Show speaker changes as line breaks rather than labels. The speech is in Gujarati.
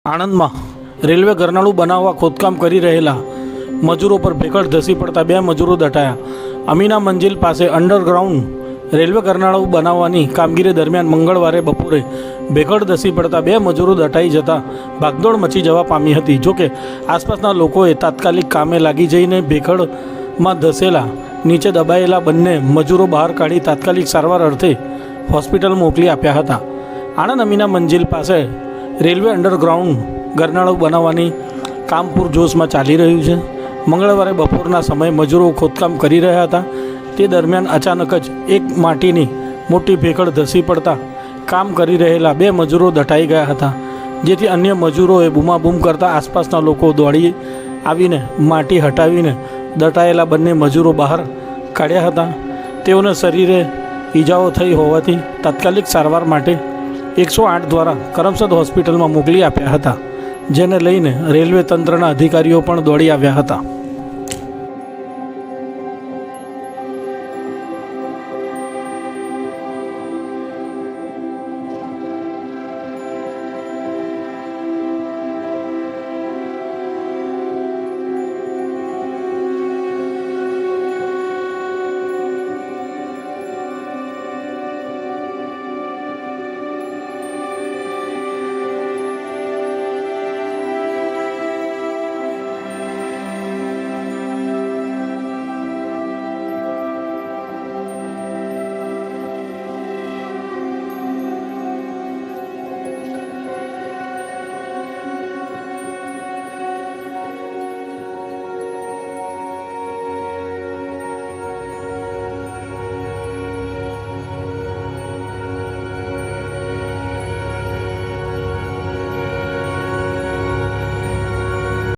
આણંદમાં રેલવે ગરનાળું બનાવવા ખોદકામ કરી રહેલા મજૂરો પર ભેખડ ધસી પડતા 2 મજૂરો દટાયા. અમીના મંજિલ પાસે અંડરગ્રાઉન્ડ રેલવે ગરનાળું બનાવવાની કામગીરી દરમિયાન મંગળવારે બપોરે ભેખડ ધસી પડતા 2 મજૂરો દટાઈ જતા ભાગદોડ મચી જવા પામી હતી. જોકે આસપાસના લોકોએ તાત્કાલિક કામે લાગી જઈને ભેખડમાં ધસેલા નીચે દબાયેલા બંને મજૂરો બહાર કાઢી તાત્કાલિક સારવાર અર્થે હોસ્પિટલ મોકલી આપ્યા હતા. આણંદ અમીના મંજિલ પાસે રેલવે અંડરગ્રાઉન્ડ ગરનાળું બનાવવાની કામ પૂરજોશમાં ચાલી રહ્યું છે. મંગળવારે બપોરના સમયે મજૂરો ખોદકામ કરી રહ્યા હતા. તે દરમિયાન અચાનક જ એક માટીની મોટી ભેખડ ધસી પડતા કામ કરી રહેલા 2 મજૂરો દટાઈ ગયા હતા, જેથી અન્ય મજૂરોએ બૂમાબૂમ કરતા આસપાસના લોકો દોડી આવીને માટી હટાવીને દટાયેલા બંને મજૂરો બહાર કાઢ્યા હતા. તેઓને શરીરે ઈજાઓ થઈ હોવાથી તાત્કાલિક સારવાર માટે 108 દ્વારા કરમસદ હોસ્પિટલમાં મોકલી આપ્યા હતા, જેને લઈને રેલવે તંત્રના અધિકારીઓ પણ દોડી આવ્યા હતા.